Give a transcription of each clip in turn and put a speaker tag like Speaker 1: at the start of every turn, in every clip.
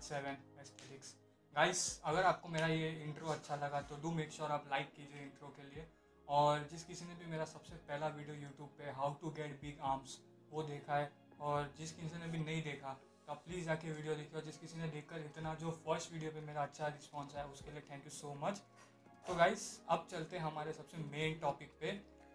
Speaker 1: 7 aesthetics. Guys, अगर आपको मेरा ये इंट्रो अच्छा लगा तो डू मेक श्योर आप लाइक कीजिए इंट्रो के लिए। और जिस किसी ने भी मेरा सबसे पहला वीडियो यूट्यूब पे how to get big arms वो देखा है और जिस किसी ने भी नहीं देखा तो प्लीज़ जाके वीडियो देखिए। और जिस किसी ने देखकर इतना जो फर्स्ट वीडियो पे मेरा अच्छा रिस्पॉन्स आया उसके लिए थैंक यू सो मच। तो गाइस, अब चलते हैं हमारे सबसे मेन टॉपिक पे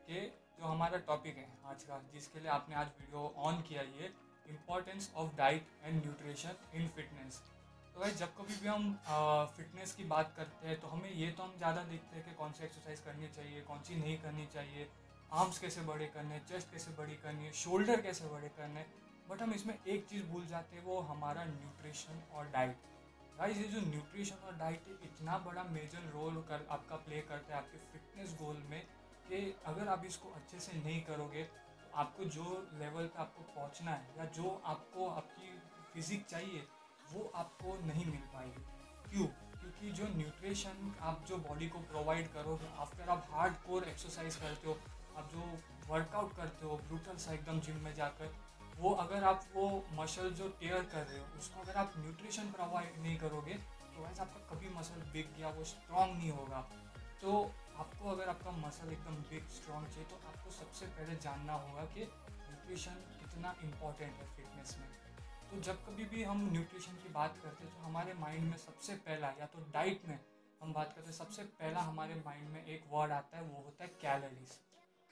Speaker 1: कि जो हमारा टॉपिक है आज का, जिसके लिए आपने आज वीडियो ऑन किया, ये importance of diet and nutrition in fitness. तो भाई, जब कभी भी हम फिटनेस की बात करते हैं तो हमें ये तो हम ज़्यादा देखते हैं कि कौन सी एक्सरसाइज करनी चाहिए, कौन सी नहीं करनी चाहिए, आर्म्स कैसे बड़े करने, चेस्ट कैसे बड़ी करनी है, शोल्डर कैसे बड़े करने। बट हम इसमें एक चीज़ भूल जाते हैं, वो हमारा न्यूट्रिशन और डाइट। गाइस, ये जो न्यूट्रिशन और डाइट इतना बड़ा मेजर रोल आपका प्ले करता है आपके फिटनेस गोल में कि अगर आप इसको अच्छे से नहीं करोगे तो आपको जो लेवल पे आपको पहुंचना है या जो आपको आपकी फिजिक चाहिए वो आपको नहीं मिल पाएगी। क्यों? क्योंकि जो न्यूट्रिशन आप जो बॉडी को प्रोवाइड करोगे आफ्टर आप हार्ड कोर एक्सरसाइज करते हो, आप जो वर्कआउट करते हो ब्रूटल सा एकदम जिम में जाकर, वो अगर आप वो मसल जो टेयर कर रहे हो उसको अगर आप न्यूट्रिशन प्रोवाइड नहीं करोगे तो वैसे आपका कभी मसल बिग या वो स्ट्रॉन्ग नहीं होगा। तो आपको अगर आपका मसल एकदम बिग स्ट्रॉन्ग चाहिए तो आपको सबसे पहले जानना होगा कि न्यूट्रिशन कितना इम्पॉर्टेंट है फिटनेस में। तो जब कभी भी हम न्यूट्रिशन की बात करते हैं तो हमारे माइंड में सबसे पहला, या तो डाइट में हम बात करते हैं, सबसे पहला हमारे माइंड में एक वर्ड आता है, वो होता है कैलोरीज।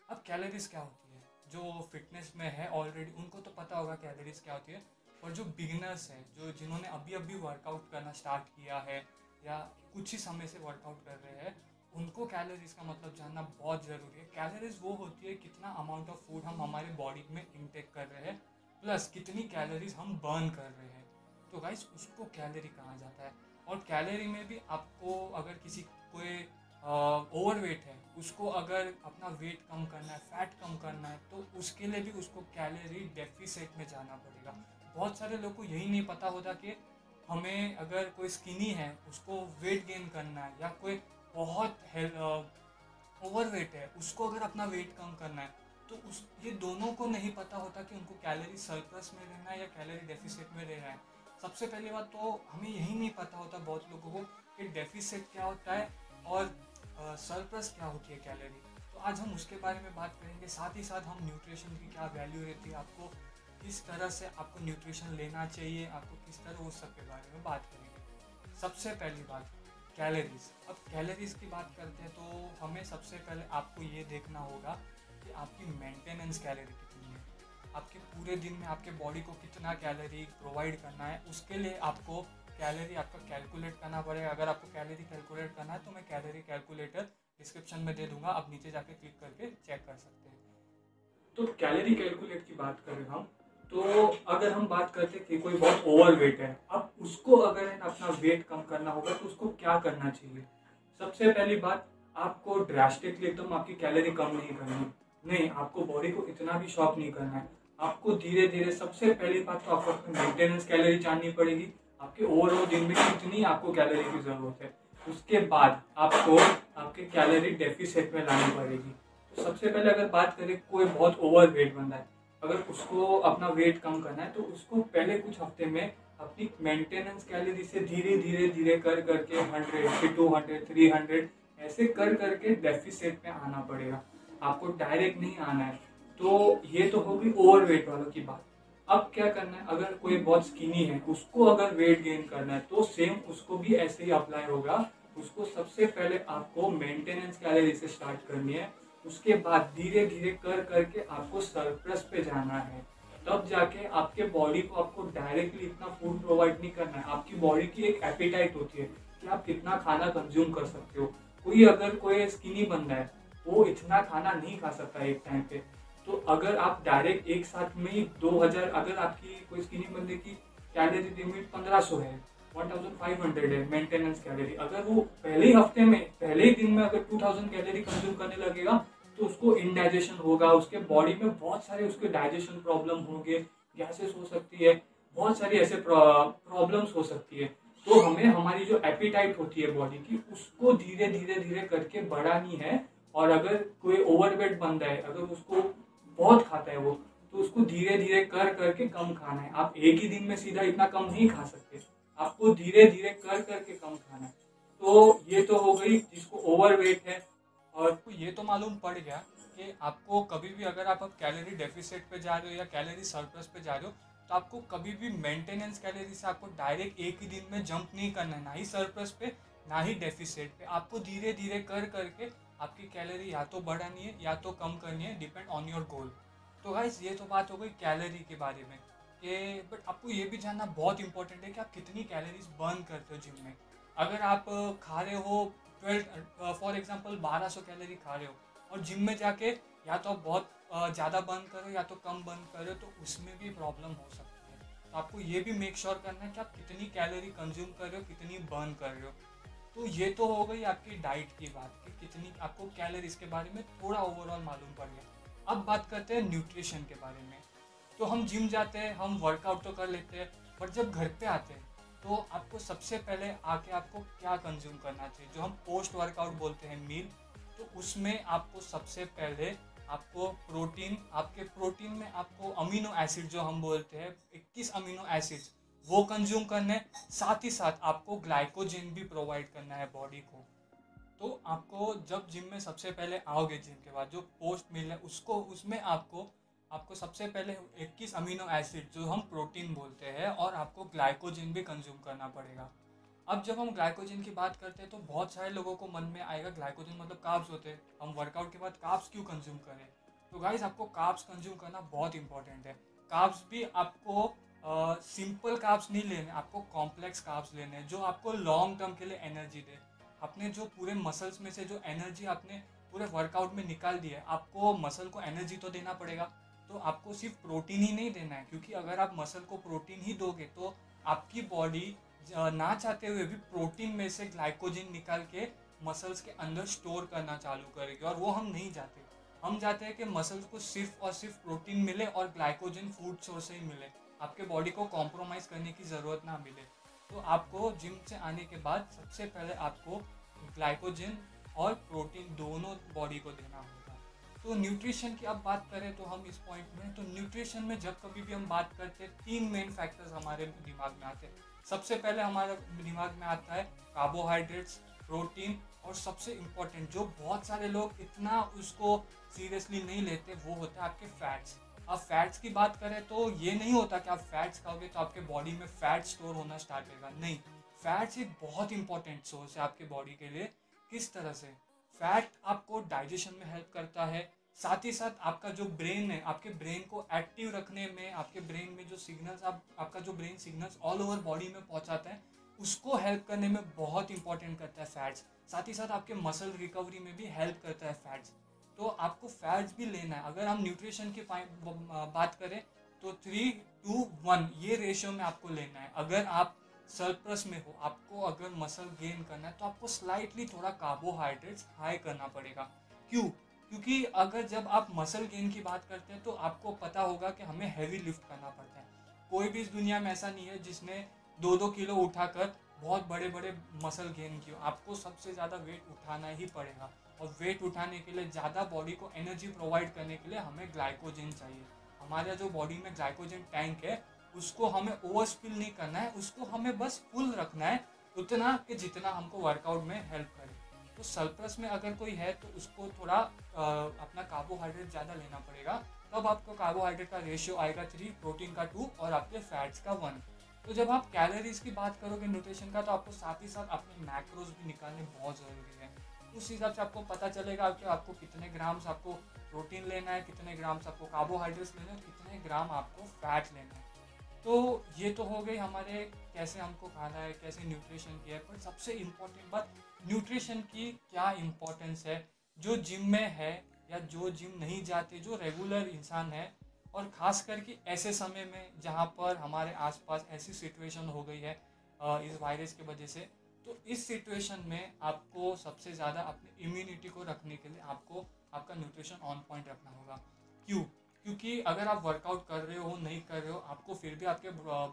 Speaker 1: अब कैलोरीज क्या होती है? जो फिटनेस में है ऑलरेडी उनको तो पता होगा कैलोरीज क्या होती है, और जो बिगिनर्स हैं, जो जिन्होंने अभी अभी वर्कआउट करना स्टार्ट किया है या कुछ ही समय से वर्कआउट कर रहे हैं, उनको कैलोरीज का मतलब जानना बहुत ज़रूरी है। कैलोरीज वो होती है कितना अमाउंट ऑफ फूड हम हमारे बॉडी में इनटेक कर रहे हैं प्लस कितनी कैलोरीज हम बर्न कर रहे हैं। तो गाइस, उसको कैलोरी कहा जाता है। और कैलोरी में भी आपको अगर किसी कोई ओवरवेट है, उसको अगर अपना वेट कम करना है, फैट कम करना है, तो उसके लिए भी उसको कैलोरी डेफिसिट में जाना पड़ेगा। बहुत सारे लोग को यही नहीं पता होता कि हमें अगर कोई स्किनी है उसको वेट गेन करना है, या कोई बहुत ओवरवेट है उसको अगर अपना वेट कम करना है, तो उस ये दोनों को नहीं पता होता कि उनको कैलोरी सरप्लस में रहना है या कैलोरी डेफिसिट में रहना है। सबसे पहली बात तो हमें यही नहीं पता होता बहुत लोगों को कि डेफिसिट क्या होता है और सरप्लस क्या होती है कैलोरी। तो आज हम उसके बारे में बात करेंगे, साथ ही साथ हम न्यूट्रिशन की क्या वैल्यू रहती है, आपको किस तरह से आपको न्यूट्रिशन लेना चाहिए, आपको किस तरह उस सब के बारे में बात करेंगे। सबसे पहली बात कैलोरीज। अब कैलोरीज की बात करते हैं तो हमें सबसे पहले आपको ये देखना होगा कि आपकी मेंटेनेंस कैलोरी कितनी है, आपके पूरे दिन में आपके बॉडी को कितना कैलोरी प्रोवाइड करना है। उसके लिए आपको कैलोरी आपका कैलकुलेट करना पड़ेगा। अगर आपको कैलोरी कैलकुलेट करना है तो मैं कैलोरी कैलकुलेटर डिस्क्रिप्शन में दे दूंगा, आप नीचे जाके क्लिक करके चेक कर सकते हैं। तो कैलोरी कैलकुलेट की बात करें हम, तो अगर हम बात करते हैं कि कोई बहुत ओवर वेट है, अब उसको अगर अपना वेट कम करना होगा तो उसको क्या करना चाहिए। सबसे पहली बात, आपको ड्रास्टिकली एकदम आपकी कैलोरी कम नहीं करनी, नहीं, आपको बॉडी को इतना भी शॉक नहीं करना है। आपको धीरे धीरे, सबसे पहली बात तो आपको मेंटेनेंस कैलोरी जाननी पड़ेगी, आपके ओवरऑल दिन में कितनी आपको कैलोरी की जरूरत है। उसके बाद आपको आपके कैलोरी डेफिसिट में लानी पड़ेगी। तो सबसे पहले अगर बात करें, कोई बहुत ओवर वेट बंदा है, अगर उसको अपना वेट कम करना है तो उसको पहले कुछ हफ्ते में अपनी मेंटेनेंस कैलोरी से धीरे धीरे धीरे कर करके 100 फिर 200 300 ऐसे कर करके डेफिसिट में आना पड़ेगा, आपको डायरेक्ट नहीं आना है। तो ये तो होगी ओवरवेट वालों की बात। अब क्या करना है, अगर कोई बहुत स्किनी है उसको अगर वेट गेन करना है तो सेम उसको भी ऐसे ही अप्लाई होगा। उसको सबसे पहले आपको मेंटेनेंस कैलोरी से स्टार्ट करनी है, उसके बाद धीरे धीरे कर करके आपको सरप्लस पे जाना है। तब जाके आपके बॉडी को आपको डायरेक्टली इतना फूड प्रोवाइड नहीं करना है। आपकी बॉडी की एक एपिटाइट होती है कि आप कितना खाना कंज्यूम कर सकते हो। कोई स्किनी बंदा है वो इतना खाना नहीं खा सकता एक टाइम पे। तो अगर आप डायरेक्ट एक साथ में 2000, अगर आपकी कोई स्किनी बंदे की कैलोरी लिमिट 1500 है, 1500 है मेंटेनेंस कैलोरी, अगर वो पहले ही हफ्ते में, पहले ही दिन में अगर 2000 कैलोरी कंज्यूम करने लगेगा तो उसको इंडाइजेशन होगा, उसके बॉडी में बहुत सारे उसके डाइजेशन प्रॉब्लम होंगे, गैसेस हो सकती है, बहुत सारी ऐसे प्रॉब्लम्स हो सकती है। तो हमें हमारी जो एपिटाइट होती है बॉडी की उसको धीरे धीरे धीरे करके बढ़ानी है। और अगर कोई ओवरवेट बंदा है, अगर उसको बहुत खाता है वो, तो उसको धीरे धीरे कर करके कम खाना है। आप एक ही दिन में सीधा इतना कम नहीं खा सकते। आपको धीरे धीरे कर करके कम खाना है। तो ये तो हो गई जिसको ओवरवेट है। और ये तो मालूम पड़ गया कि आपको कभी भी अगर आप अब कैलोरी डेफिसिट पे जा रहे हो या कैलोरी सरप्लस पे जा रहे हो, तो आपको कभी भी मेंटेनेंस कैलोरी से आपको डायरेक्ट एक ही दिन में जंप नहीं करना है, ना ही सरप्लस पे ना ही डेफिसिट पे। आपको धीरे धीरे कर करके आपकी कैलोरी या तो बढ़ानी है या तो कम करनी है, डिपेंड ऑन योर गोल। तो गाइस ये तो बात हो गई कैलोरी के बारे में कि बट आपको ये भी जानना बहुत इंपॉर्टेंट है कि आप कितनी कैलोरीज बर्न करते हो जिम में। अगर आप खा रहे हो 12 फॉर एग्जांपल 1200 कैलोरी खा रहे हो और जिम में जाके या तो आप बहुत ज़्यादा बर्न कर रहे हो या तो कम बर्न कर रहे हो, तो उसमें भी प्रॉब्लम हो सकती है। तो आपको ये भी मेक श्योर करना है कि आप कितनी कैलोरी कंज्यूम कर रहे हो, कितनी बर्न कर रहे हो। तो ये तो हो गई आपकी डाइट की बात कि कितनी आपको कैलोरीज के बारे में थोड़ा ओवरऑल मालूम पड़ गया। अब बात करते हैं न्यूट्रिशन के बारे में। तो हम जिम जाते हैं, हम वर्कआउट तो कर लेते हैं, बट जब घर पे आते हैं तो आपको सबसे पहले आके आपको क्या कंज्यूम करना चाहिए, जो हम पोस्ट वर्कआउट बोलते हैं मील। तो उसमें आपको सबसे पहले आपको प्रोटीन, आपके प्रोटीन में आपको अमीनो एसिड जो हम बोलते हैं 21 अमीनो एसिड्स वो कंज्यूम करने, साथ ही साथ आपको ग्लाइकोजन भी प्रोवाइड करना है बॉडी को। तो आपको जब जिम में सबसे पहले आओगे, जिम के बाद जो पोस्ट मील है उसको उसमें आपको आपको सबसे पहले 21 अमीनो एसिड जो हम प्रोटीन बोलते हैं और आपको ग्लाइकोजन भी कंज्यूम करना पड़ेगा। अब जब हम ग्लाइकोजन की बात करते हैं तो बहुत सारे लोगों को मन में आएगा ग्लाइकोजन मतलब कार्ब्स होते हैं, हम वर्कआउट के बाद कार्ब्स क्यों कंज्यूम करें। तो गाइस आपको कार्ब्स कंज्यूम करना बहुत इंपॉर्टेंट है। कार्ब्स भी आपको सिंपल कार्ब्स नहीं लेने, आपको कॉम्प्लेक्स कार्ब्स लेने हैं जो आपको लॉन्ग टर्म के लिए एनर्जी दे। अपने जो पूरे मसल्स में से जो एनर्जी आपने पूरे वर्कआउट में निकाल दी है, आपको मसल को एनर्जी तो देना पड़ेगा। तो आपको सिर्फ प्रोटीन ही नहीं देना है, क्योंकि अगर आप मसल को प्रोटीन ही दोगे तो आपकी बॉडी ना चाहते हुए भी प्रोटीन में से ग्लाइकोजन निकाल के मसल्स के अंदर स्टोर करना चालू करेगी, और वो हम नहीं चाहते। हम चाहते हैं कि मसल्स को सिर्फ और सिर्फ प्रोटीन मिले और ग्लाइकोजन फूड सोर्स से ही मिले, आपके बॉडी को कॉम्प्रोमाइज़ करने की ज़रूरत ना मिले। तो आपको जिम से आने के बाद सबसे पहले आपको ग्लाइकोजन और प्रोटीन दोनों बॉडी को देना होगा। तो न्यूट्रिशन की अब बात करें तो हम इस पॉइंट में, तो न्यूट्रिशन में जब कभी भी हम बात करते हैं 3 मेन फैक्टर्स हमारे दिमाग में आते हैं। सबसे पहले हमारे दिमाग में आता है कार्बोहाइड्रेट्स, प्रोटीन, और सबसे इम्पोर्टेंट जो बहुत सारे लोग इतना उसको सीरियसली नहीं लेते वो होता है आपके फैट्स। अब फैट्स की बात करें तो ये नहीं होता कि आप फैट्स खाओगे तो आपके बॉडी में फैट स्टोर होना स्टार्ट होगा, नहीं। फैट्स एक बहुत इंपॉर्टेंट सोर्स है आपके बॉडी के लिए। किस तरह से? फैट आपको डाइजेशन में हेल्प करता है, साथ ही साथ आपका जो ब्रेन है, आपके ब्रेन को एक्टिव रखने में, आपके ब्रेन में जो सिग्नल्स आपका जो brain signals all over body में पहुंचाता है उसको हेल्प करने में बहुत इंपॉर्टेंट करता है फैट्स। साथ ही साथ आपके मसल रिकवरी में भी हेल्प करता है फैट्स। तो आपको फैट्स भी लेना है। अगर हम न्यूट्रिशन की बात करें तो 3:1 ये रेशियो में आपको लेना है। अगर आप सरप्लस में हो, आपको अगर मसल गेन करना है तो आपको स्लाइटली थोड़ा कार्बोहाइड्रेट्स हाई करना पड़ेगा। क्यों? क्योंकि अगर जब आप मसल गेन की बात करते हैं तो आपको पता होगा कि हमें हैवी लिफ्ट करना पड़ता है। कोई भी इस दुनिया में ऐसा नहीं है जिसने 2-2 किलो उठाकर बहुत बड़े बड़े मसल गेन किए। आपको सबसे ज़्यादा वेट उठाना ही पड़ेगा, और वेट उठाने के लिए ज़्यादा बॉडी को एनर्जी प्रोवाइड करने के लिए हमें ग्लाइकोजन चाहिए। हमारा जो बॉडी में ग्लाइकोजन टैंक है उसको हमें ओवर स्पिल नहीं करना है, उसको हमें बस फुल रखना है, उतना कि जितना हमको वर्कआउट में हेल्प करे। तो सरप्लस में अगर कोई है तो उसको थोड़ा अपना कार्बोहाइड्रेट ज़्यादा लेना पड़ेगा, तब आपको कार्बोहाइड्रेट का रेशियो आएगा 3, प्रोटीन का 2 और आपके फैट्स का 1। तो जब आप कैलोरीज की बात करोगे न्यूट्रिशन का, तो आपको साथ ही साथ अपने मैक्रोज भी निकालने बहुत ज़रूरी है। उस हिसाब से आपको पता चलेगा कि आपको कितने ग्राम्स आपको प्रोटीन लेना है, कितने ग्राम्स आपको कार्बोहाइड्रेट्स लेने हैं, कितने ग्राम आपको फैट लेना है। तो ये तो हो गई हमारे कैसे हमको खाना है, कैसे न्यूट्रिशन की है। पर सबसे इम्पोर्टेंट बात न्यूट्रिशन की क्या इम्पोर्टेंस है जो जिम में है या जो जिम नहीं जाते, जो रेगुलर इंसान है, और ख़ास करके ऐसे समय में जहाँ पर हमारे आसपास ऐसी सिचुएशन हो गई है इस वायरस की वजह से। तो इस सिचुएशन में आपको सबसे ज़्यादा अपनी इम्यूनिटी को रखने के लिए आपको आपका न्यूट्रिशन ऑन पॉइंट रखना होगा। क्यों? क्योंकि अगर आप वर्कआउट कर रहे हो नहीं कर रहे हो, आपको फिर भी आपके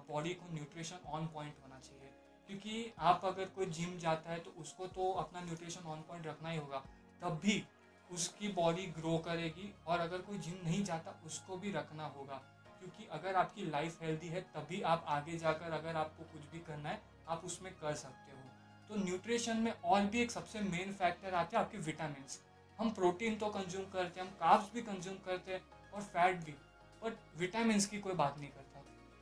Speaker 1: बॉडी को न्यूट्रिशन ऑन पॉइंट होना चाहिए। क्योंकि आप अगर कोई जिम जाता है तो उसको तो अपना न्यूट्रिशन ऑन पॉइंट रखना ही होगा, तब भी उसकी बॉडी ग्रो करेगी। और अगर कोई जिम नहीं जाता उसको भी रखना होगा, क्योंकि अगर आपकी लाइफ हेल्दी है तभी आप आगे जाकर अगर आपको कुछ भी करना है आप उसमें कर सकते हो। तो न्यूट्रिशन में और भी एक सबसे मेन फैक्टर आते हैं आपके विटामिन्स। हम प्रोटीन तो कंज्यूम करते हैं, हम कार्ब्स भी कंज्यूम करते हैं और फैट भी, बट विटामिन्स की कोई बात नहीं करता।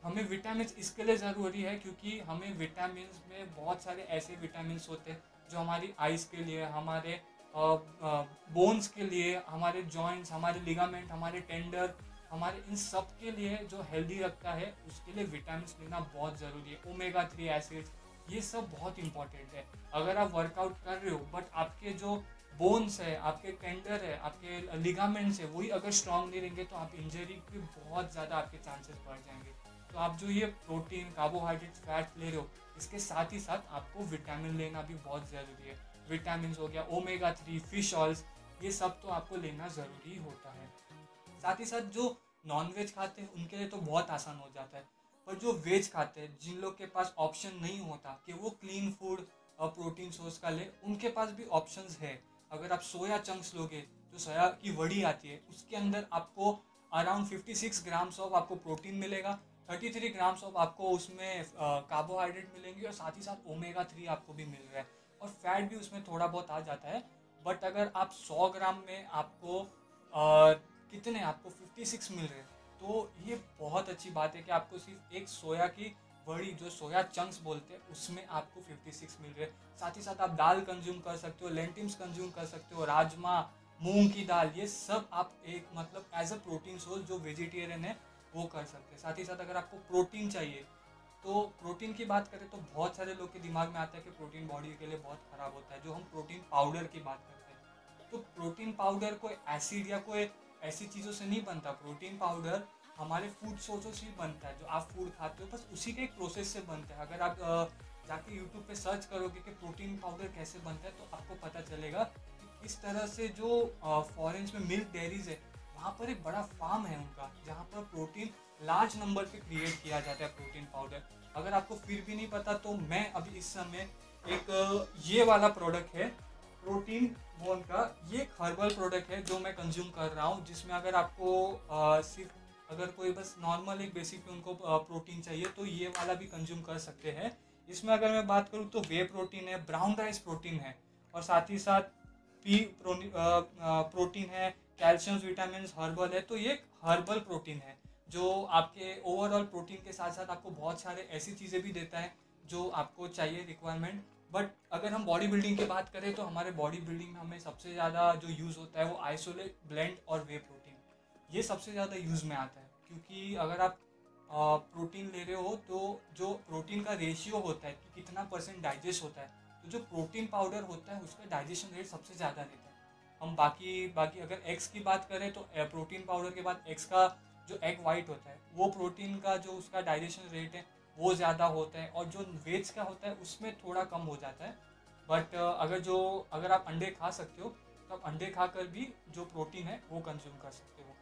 Speaker 1: हमें विटामिन्स इसके लिए ज़रूरी है क्योंकि हमें विटामिन्स में बहुत सारे ऐसे विटामिन्स होते हैं जो हमारी आइज़ के लिए, हमारे बोन्स के लिए, हमारे जॉइंट्स, हमारे लिगामेंट, हमारे टेंडर, हमारे इन सब के लिए जो हेल्दी रखता है उसके लिए विटामिन्स लेना बहुत ज़रूरी है। ओमेगा 3 एसिड्स, ये सब बहुत इंपॉर्टेंट है। अगर आप वर्कआउट कर रहे हो बट आपके जो बोन्स है, आपके टेंडर है, आपके लिगामेंट्स है, वही अगर स्ट्रांग नहीं रहेंगे तो आप इंजरी के बहुत ज़्यादा आपके चांसेस बढ़ जाएंगे। तो आप जो ये प्रोटीन, कार्बोहाइड्रेट्स, फैट ले रहे हो, इसके साथ ही साथ आपको विटामिन लेना भी बहुत ज़रूरी है। विटामिन हो गया, ओमेगा 3, फिश ऑयल्स, ये सब तो आपको लेना ज़रूरी होता है। साथ ही साथ जो नॉनवेज खाते हैं उनके लिए तो बहुत आसान हो जाता है, पर जो वेज खाते हैं, जिन लोग के पास ऑप्शन नहीं होता कि वो क्लीन फूड और प्रोटीन सोर्स का ले, उनके पास भी ऑप्शंस है। अगर आप सोया चंक्स लोगे, जो सोया की वड़ी आती है, उसके अंदर आपको अराउंड 56 ग्राम्स ऑफ आपको प्रोटीन मिलेगा, 33 ग्राम्स ऑफ आपको उसमें कार्बोहाइड्रेट मिलेंगे और साथ ही साथ ओमेगा 3 आपको भी मिल रहा है और फैट भी उसमें थोड़ा बहुत आ जाता है। बट अगर आप 100 ग्राम में आपको कितने आपको 56 मिल रहे हैं, तो ये बहुत अच्छी बात है कि आपको सिर्फ एक सोया की बड़ी, जो सोया चंक्स बोलते हैं, उसमें आपको 56 मिल रहे हैं। साथ ही साथ आप दाल कंज्यूम कर सकते हो, लेंटिल्स कंज्यूम कर सकते हो, राजमा, मूंग की दाल, ये सब आप एक मतलब एज अ प्रोटीन सोर्स जो वेजिटेरियन है वो कर सकते हैं। साथ ही साथ अगर आपको प्रोटीन चाहिए, तो प्रोटीन की बात करें तो बहुत सारे लोग के दिमाग में आता है कि प्रोटीन बॉडी के लिए बहुत ख़राब होता है। जो हम प्रोटीन पाउडर की बात करते हैं, तो प्रोटीन पाउडर कोई एसिड या कोई ऐसी चीज़ों से नहीं बनता। प्रोटीन पाउडर हमारे फूड सोर्सों से ही बनता है, जो आप फूड खाते हो बस उसी के एक प्रोसेस से बनता है। अगर आप जाके यूट्यूब पे सर्च करोगे कि प्रोटीन पाउडर कैसे बनता है, तो आपको पता चलेगा कि इस तरह से जो फॉरेन्स में मिल्क डेयरीज है, वहाँ पर एक बड़ा फार्म है उनका, जहाँ पर प्रोटीन लार्ज नंबर पे क्रिएट किया जाता है प्रोटीन पाउडर। अगर आपको फिर भी नहीं पता तो मैं अभी इस समय एक ये वाला प्रोडक्ट है प्रोटीन बोन का, ये एक हर्बल प्रोडक्ट है जो मैं कंज्यूम कर रहा हूँ, जिसमें अगर आपको सिर्फ अगर कोई बस नॉर्मल एक बेसिक पे उनको प्रोटीन चाहिए तो ये वाला भी कंज्यूम कर सकते हैं। इसमें अगर मैं बात करूँ तो वे प्रोटीन है, ब्राउन राइस प्रोटीन है और साथ ही साथ पी प्रोटीन है, कैल्शियम, विटामिन, हर्बल है। तो ये हर्बल प्रोटीन है जो आपके ओवरऑल प्रोटीन के साथ साथ आपको बहुत सारे ऐसी चीज़ें भी देता है जो आपको चाहिए रिक्वायरमेंट। बट अगर हम बॉडी बिल्डिंग की बात करें तो हमारे बॉडी बिल्डिंग में हमें सबसे ज़्यादा जो यूज़ होता है वो आइसोलेट, ब्लेंड और वे प्रोटीन, ये सबसे ज़्यादा यूज़ में आता है। क्योंकि अगर आप प्रोटीन ले रहे हो तो जो प्रोटीन का रेशियो होता है कि कितना % डाइजेस्ट होता है, तो जो प्रोटीन पाउडर होता है उसका डाइजेशन रेट सबसे ज़्यादा रहता है। हम बाकी अगर एग्स की बात करें तो प्रोटीन पाउडर के बाद एग्स का जो एग वाइट होता है वो प्रोटीन का जो उसका डाइजेशन रेट है वो ज़्यादा होता है, और जो वेज का होता है उसमें थोड़ा कम हो जाता है। बट अगर आप अंडे खा सकते हो तो आप अंडे खाकर भी जो प्रोटीन है वो कंज्यूम कर सकते हो।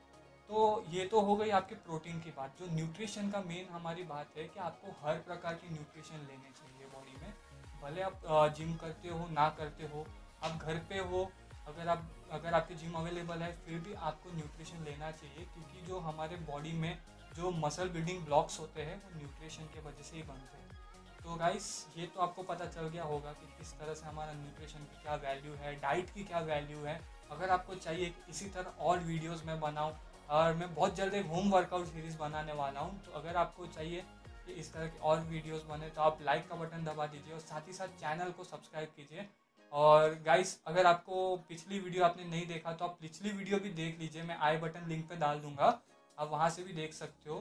Speaker 1: तो ये तो हो गई आपके प्रोटीन की बात। जो न्यूट्रिशन का मेन हमारी बात है कि आपको हर प्रकार की न्यूट्रिशन लेने चाहिए बॉडी में, भले आप जिम करते हो ना करते हो, आप घर पे हो, अगर आपके जिम अवेलेबल है, फिर भी आपको न्यूट्रिशन लेना चाहिए। क्योंकि जो हमारे बॉडी में जो मसल बिल्डिंग ब्लॉक्स होते हैं वो न्यूट्रिशन के वजह से ही बनते हैं। तो गाइस, ये तो आपको पता चल गया होगा कि किस तरह से हमारा न्यूट्रिशन की क्या वैल्यू है, डाइट की क्या वैल्यू है। अगर आपको चाहिए कि इसी तरह और वीडियोस मैं बनाऊं, और मैं बहुत जल्द एक होम वर्कआउट सीरीज़ बनाने वाला हूं, तो अगर आपको चाहिए कि इस तरह की और वीडियोस बने तो आप लाइक का बटन दबा दीजिए और साथ ही साथ चैनल को सब्सक्राइब कीजिए। और गाइस, अगर आपको पिछली वीडियो आपने नहीं देखा तो आप पिछली वीडियो भी देख लीजिए, मैं आई बटन लिंक पे डाल दूंगा, आप वहाँ से भी देख सकते हो।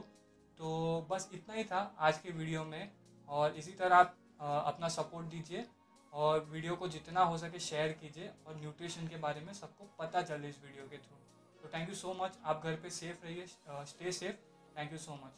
Speaker 1: तो बस इतना ही था आज के वीडियो में, और इसी तरह आप अपना सपोर्ट दीजिए और वीडियो को जितना हो सके शेयर कीजिए, और न्यूट्रिशन के बारे में सबको पता चले इस वीडियो के थ्रू। तो थैंक यू सो मच, आप घर पे सेफ रहिए, stay safe, thank you so much.